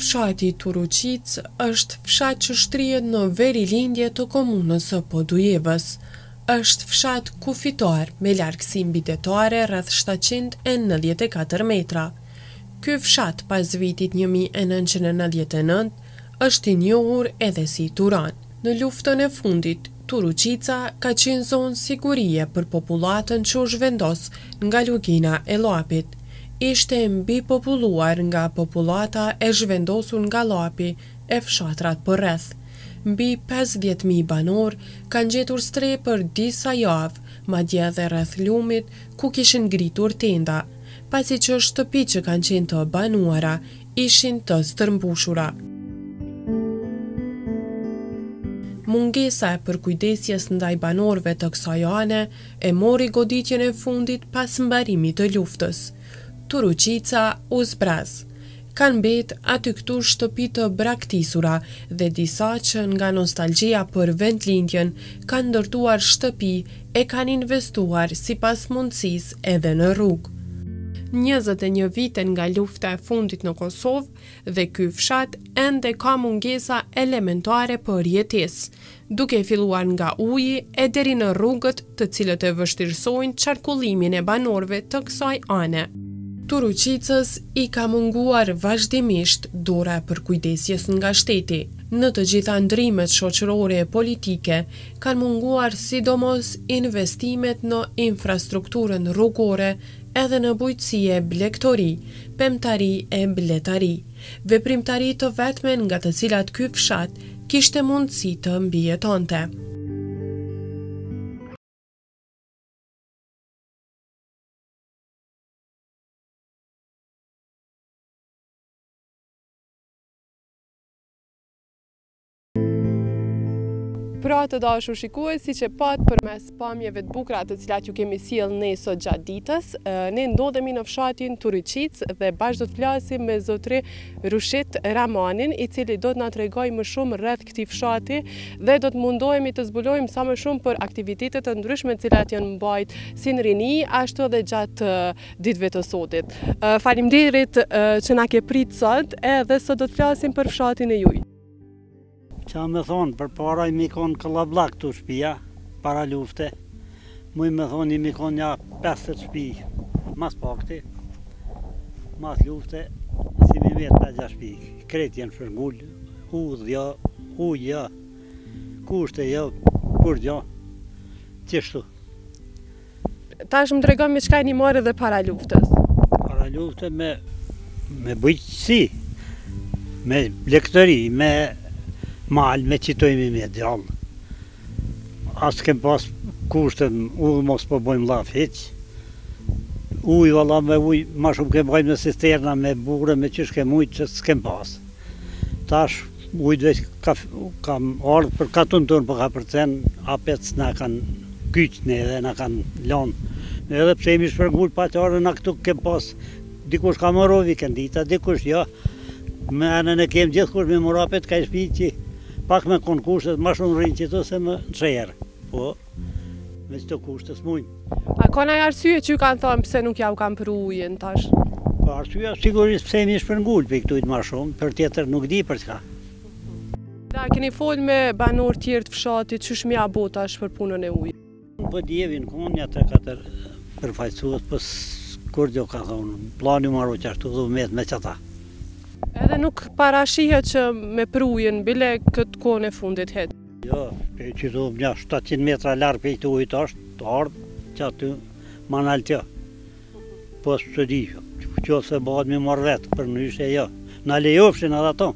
Fshati Turuqic është fshat që shtrihet në verilindje të komunës së Podujevës. Është fshat kufitar me largësi mbydetare rreth 794 metra. Ky fshat pas vitit 1999 është i njohur edhe si Turan. Në luftën e fundit, Turuqica ka qenë zonë sigurie për popullatën që u zhvendos nga lugina e Llapit. Ishte mbi populluar nga popullata e zhvendosur nga Llapi e fshatrat përreth. Mbi 50.000 banor kanë gjetur stre për disa javë, madje edhe rreth lumit ku kishin ngritur tenda, pasi që shtëpitë që kanë qenë të banuara ishin të stërmbushura. Mungesa e përkujdesjes ndaj banorëve të kësaj ane e mori goditjen e fundit pas mbarimit të luftës. Turuqica u zbraz. Kanë mbet aty këtu shtëpi të braktisura dhe disa që nga nostalgjia për vendlindjen kanë ndërtuar shtëpi e kanë investuar sipas mundësisë edhe në rrugë. 21 vite nga lufta e fundit në Kosovë dhe ky fshat ende ka mungesa elementare për jetesë, duke filluar nga uji e deri në rrugët të cilët e vështirësojnë qarkullimin e banorëve të kësaj ane. Turuqicës i ka munguar vazhdimisht dora e përkujdesjes nga shteti. Në të gjitha ndrimet shoqërore e politike kanë munguar sidomos investimet në infrastrukturën rrugore edhe në bujqësi e blegtori, pemtari e bletari, veprimtari të vetme nga të cilat ky fshat kishte mundësi të mbijetonte. Pra të dashur shikues, siç e pat përmes pamjeve të bukura të cilat ju kemi sjellë ne sot gjatë ditës, ne ndodhemi në fshatin Turuqic dhe bashkë do të flasim me zotri Rushit Ramanin, i cili do të na tregojë më shumë rreth këtij fshati dhe do të mundohemi të zbulojmë sa më shumë për aktivitetet të ndryshme të cilat janë mbajt si në rini, ashtu edhe gjatë ditëve të sotit. Faleminderit që na ke prit sot, edhe sot do të flasim për fshatin e juaj. Qa me thonë, për para i mi konë këllabllak të shpia, para lufte. Muj me thonë i mi konë ja 50 shpi, mas pakti, mas lufte, si mi vetë 5 shpi. Kretë jenë shërngull, udhja, ujja, kushte jo, kurdja, qështu. Tash më tregom me çka një marrë dhe para luftës. Para lufte me bujqësi, me blegtori, me malë, me qitojmi me djallë. Asë kem pas kushtën, udhë mos po bojmë laf heq. Ujë, valla me ujë, ma shumë kem bojmë në cisterna, me bure, me qysh kem ujë që s'kem pas. Tash, ujë veç kam ardhë për katun tonë për ka përcen, apet s'na kanë kyqne dhe na kanë lanë. Edhe pse jemi shpërngull pa qarë, na këtu kem pas, dikush ka morovi këndita, dikush jo. Me anën e kem gjithë kush me morapet ka i shpi që pak me konë kushtet, ma shumë rrinë që të se më qerë, po, me që të kushtet s'mujnë. A ka nëjë arsye që ju kanë thonë pëse nuk ja u kanë për ujën tash? Po arsye, sigurisht pëse jemi shpërngull për këtujt ma shumë, për tjetër nuk di për çka. Da, keni folë me banor tjerë të fshatit, që shmi a bo tash për punën e ujë? Po djevin konë, një 3-4 përfaqësues, po kur gjo ka thonë, plani maru që ashtu dhumet me qëta. Edhe nuk parashihet që me prujën, bile këtë kohën e fundit hetë? Jo, pe që do një 700 metra larë pe këtë ujtë është, të ardhë që aty ma nalë tja. Po së di, që se bëhat me marrë vetë, për në ishe jo. Në lejofshin edhe ato,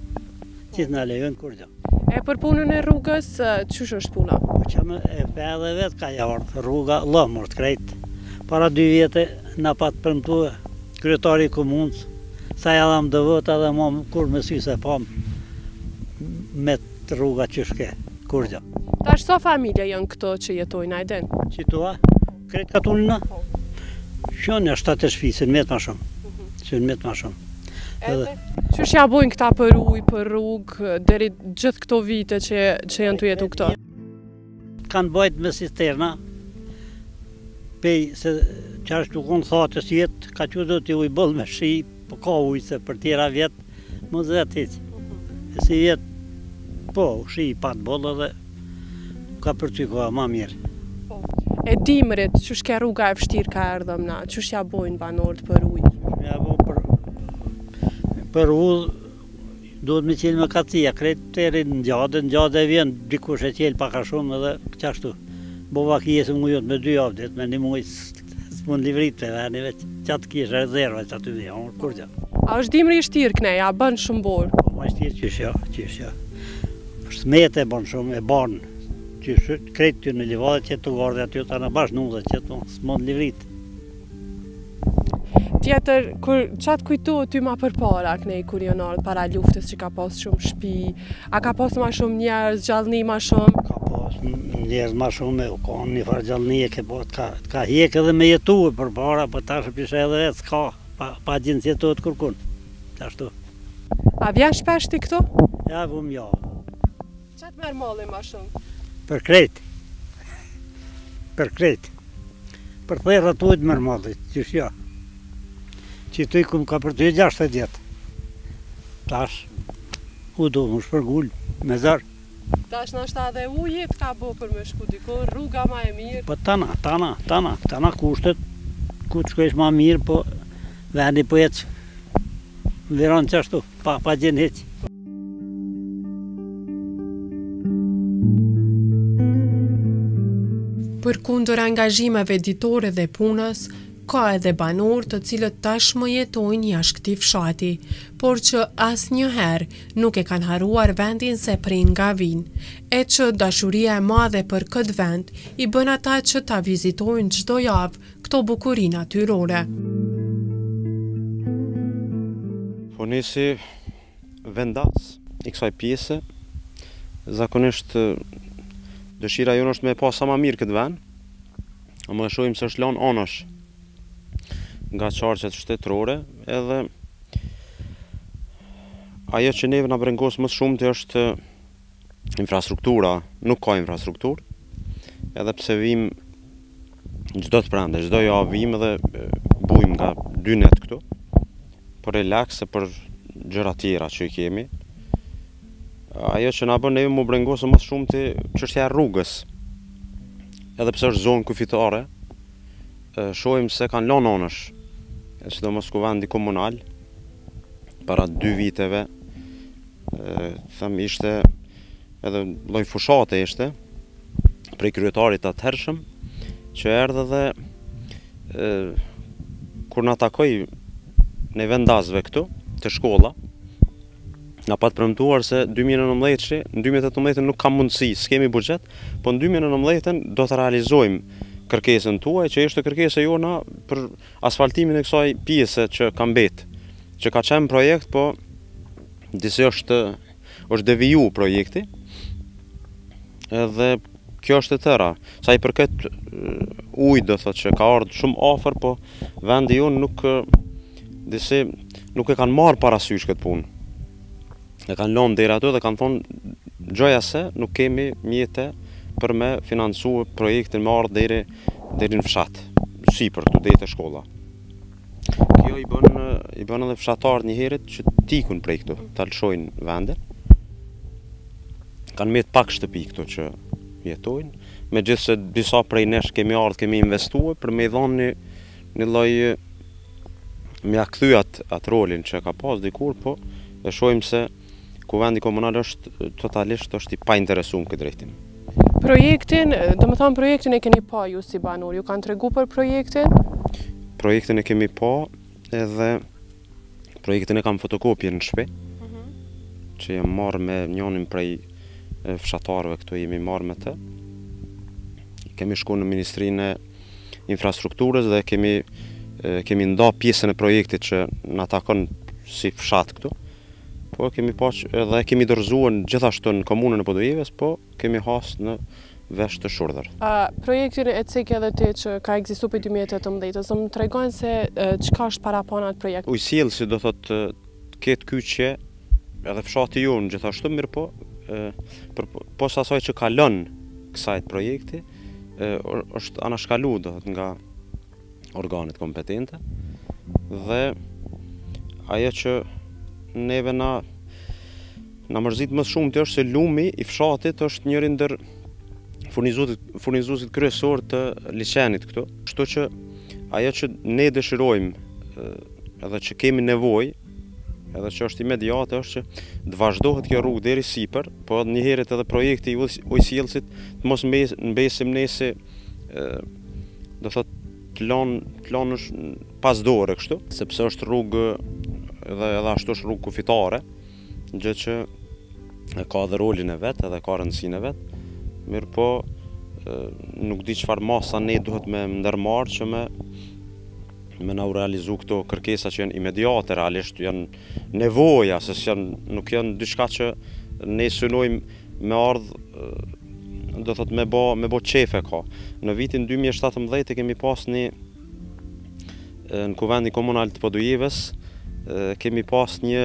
që në lejojnë kur gjo. E për punën e rrugës, qësh është puna? Po që me e pe edhe vetë ka jardë, rruga lëmër të krejtë. Para 2 vjetë në patë përmtu kryetari komunës, sa jadam dë vëta dhe ma kur me sy se pam me të rruga që shke, kur gjo. Tash sa familje janë këto që jetojnë ajden? Qitua, kretë katunina? Shone 7 shpi, se në metë ma shumë. Se në metë ma shumë. Edhe? Qësh ja bojnë këta për ujë, për rrugë, deri gjithë këto vite që janë të jetu këto? Kanë bajt me cisterna, pej se që ashtu konë thatës jetë, ka që do t'i ujë bëllë me shi, po ka ujë se për tjera vjetë mos vetë hiç. E si vjet, po, shi i pat bolla dhe ka përcy koha ma mirë. E dimrit, qysh ke rruga e vështirë ka erdhëm na, qysh ja bojnë banorët për ujë? Ja bo për ujë, duhet me qenë me kacia, krejt të eri në gjade e vjen, dikush e qelë paka shumë edhe qashtu. Bova kjesë mujot me 2 javë dit, me 1 muj s'mund livrit të verni veç, qatë kjesë rezerva që aty dhe, kur gja. A është dimri i shtirë kënej, a bën shumë borë? Po ma shtirë qysh ja. Smete e bën shumë, e banë. Qysh, krejt ty në livadhe që të gardhe aty, ta në bashkë nuzë që të s'mund livrit. Tjetër, qatë kujtohet ty ma përpara kënej kur jonarët para luftës që ka pas shumë shpi, a ka pas ma shumë njerëz, gjallëni ma shumë? Ka pas njerëz ma shumë, ka një farë gjallëni e ke pas, ka hjek edhe me jetu e përpara, për tash pishe edhe vetë, s'ka, pa gjinë jetohet kërkun, qashtu. A vjen shpesh ti këto? Ja, vëm ja. Qatë merë malli ma shumë? Për krejt. Për krejt. Për thejrë atujt merë malli, qysh ja. Që të i kum ka për të 60 jetë. Tash, u do më shpërgull, me zarë. Tash nështë edhe ujit ka bo për me shku dikon, rruga ma e mirë. Po tana kushtet, ku të shkojsh ma mirë, po vendi po jetë viron qashtu, pa gjenë heq. Për kundër angazhimeve ditore dhe punës, ka edhe banor të cilët tashmë jetojnë jashtë këtij fshati, por që asnjëherë nuk e kanë haruar vendin se prin nga vinë, e që dashuria e madhe për këtë vend i bën ata që ta vizitojnë çdo javë këto bukuri natyrore. Po ne si vendas i kësaj pjese, zakonisht dëshira jonë është me pa sa ma mirë këtë vend, a më shohim se është lanë anash nga qarqet shtetërore, edhe ajo që neve na brengos më shumë të është infrastruktura, nuk ka infrastrukturë, edhe pse vim çdo të prande, çdo javë vim edhe bujmë nga 2 net këtu, për relax e për gjëra tjera që i kemi. Ajo që na bën neve më brengosë më shumë të çështja e rrugës, edhe pse është zonë kufitare, shohim se kanë lanë anësh, sidomos ku vendi komunal, para 2 viteve, them ishte edhe lloj fushate ishte, prej kryetarit atëhershëm, që erdhe dhe kur na takoi në vendasve këtu, të shkolla, na pat premtuar se 2019, në 2018 nuk ka mundësi, s'kemi buxhet, po në 2019 do të realizojmë kërkesën tuaj, që ishte kërkesa jona për asfaltimin e kësaj pjese që ka mbet, që ka qenë projekt, po disi është deviju projekti, edhe kjo është e tëra. Sa i përket ujë, do thotë që ka ardhur shumë afër, po vendi jonë nuk e kanë marrë parasysh këtë punë. E kanë lënë deri aty dhe kanë thonë gjoja se nuk kemi mjete për me financu projektin me ardhë deri në fshat, sipër këtu deri te shkolla. Kjo i bën edhe fshatarët një herët që tikun prej këtu, ta lëshojnë vendin. Kanë met pak shtëpi këtu që jetojnë, megjithëse disa prej nesh kemi ardhur, kemi investuar për me i dhënë një lloj me ia kthy atë rolin që ka pas dikur, po e shohim se ku vendi komunal është totalisht është i pa interesuar në këtë drejtim. Projektin, projektin e keni pa ju si banor, ju kanë tregu për projektin? Projektin e kemi pa, edhe projektin e kam fotokopje në shtëpi, që jam marrë me njënin prej fshatarëve këtu, jemi marrë me të. Kemi shku në Ministrinë e Infrastrukturës dhe kemi nda pjesën e projektit që na takon si fshat këtu. Po kemi edhe kemi dorëzuar gjithashtu në komunën e Podojeves, po kemi hasë në vesh të Shurdhër. Projektin e cek edhe ti që ka ekzistuar për 2018, më tregojnë se çka është para pana atë projekt? Ujësjellësi do thotë ketë kyçje edhe fshati jonë gjithashtu, mirë po, pas asaj që ka lënë kësaj projekti, është anashkalu do thotë nga organet kompetente, dhe ajo që neve na mërzit më shumë të është se lumi i fshatit është njëri ndër furnizuesit kryesor të liçenit këtu. Kështu që ajo që ne dëshirojmë edhe që kemi nevojë, edhe që është imediate, është që të vazhdohet kjo rrugë deri sipër, po një herët edhe projekti i ujësjellësit të mos mbesim ne se do thot plan është pas dore kështu, sepse është rrugë edhe ashtu është rrugë kufitare, gjë që ka edhe rolin e vet, edhe ka rëndësinë e vet. Mirë po, nuk di çfarë masa ne duhet me ndërmarrë që me na u realizu këto kërkesa që janë imediate, realisht janë nevoja, se nuk janë diçka që ne synojmë me ardhë, do thot me bo qefe ka. Në vitin 2017 kemi pas në Kuvendin Komunal të Podujeves, kemi pas një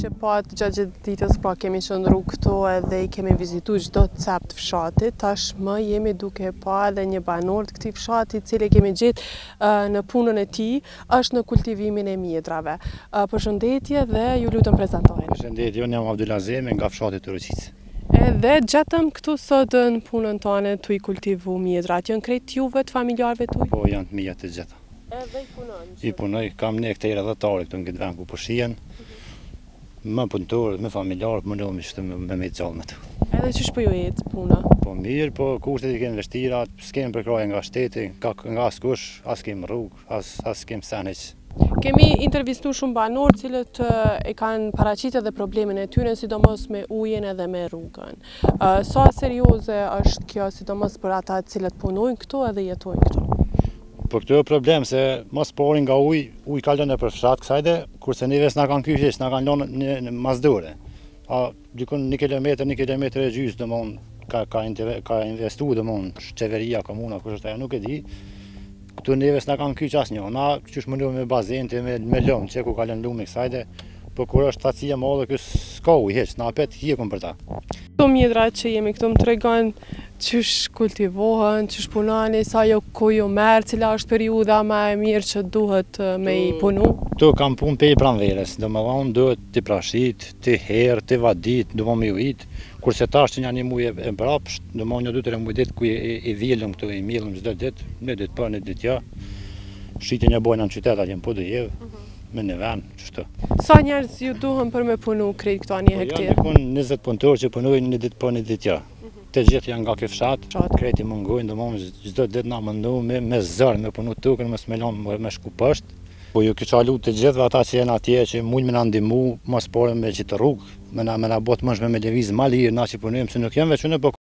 që pat gjatë ditës, pra kemi qenë rrugë këto edhe i kemi vizitu çdo cep të fshatit, tashmë jemi duke pa edhe një banor të këtij fshati, i cili kemi gjetë në punën e tij, është në kultivimin e mjedrave. Përshëndetje dhe ju lutem prezantoheni. Përshëndetje, unë jam Abdulazem nga fshati Turuqicë. Edhe gjetëm këtu sot në punën tonë tu i kultivu mjedrat, janë krejt juve të familjarëve tuaj? Po, janë të mija të gjitha. Edhe i punon? I punoj, kam ne këtej rrethare këtu në këtë vend ku po shihen. Më punëtor, më familjar, mundohemi që me gjallë me tu. Edhe ç'ish po ju ecë puna? Po mirë, po kushtet i kemi vështira, s'kemi përkraje nga shteti, nga askush, as kemi rrugë, as kemi sen hiç. Kemi intervistu shumë banor cilët e kanë paraqitur edhe problemin e tyre, sidomos me ujin edhe me rrugën. Sa serioze është kjo, sidomos për ata cilët punojnë këtu edhe jetojnë këtu? Po këtu e problem se mos pori nga uj kalon nëpër fshat kësajde, kurse neves na kanë kyç, na kanë lënë në masdore. Dikun 1 kilometër, 1 kilometër e gjysmë domon ka investuar domon qeveria, komuna, kush është ajo nuk e di. Këtu neves na kanë kyç asnjë. Na qysh mundohemi me bazente, me lëmë që ku kalon lumi kësajde, po kur është stacia e madhe ky s'ka ujë hiç, na apet hjekun për ta. Këto mjedrat që jemi këtu më tregon çysh kultivohen, çysh punoni, sa jo ku ju merr, cila është periudha më e mirë që duhet me i punu? Këtu kam punë pe pranverës, domethënë duhet të prashit, të herë, të vadit, domethënë me ujit. Kurse tash që janë një muaj e mbrapsht, domethënë 2-3 muaj ditë ku i vjelëm këtu, i millim çdo ditë, në ditë po, në ditë jo. Shitjen e bojnë në qytet atje po do jev, me në vend, çështë. Sa njerëz ju duhen për me punu krejt këto 1 hektar? Janë dikon 20 punëtorë që punojnë një ditë po, një ditë jo. Të gjithë janë nga ky fshat, krejt i mungojnë, domethënë çdo ditë na mundohemi me zër me punu tokën, mos me lënë me shku poshtë. Po ju kisha lutë të gjithë ata që janë atje që mund me na ndihmu, mos porën me gjithë rrugë, me na bot mësh me lëviz më lirë, na që punojmë se nuk jam veç unë, po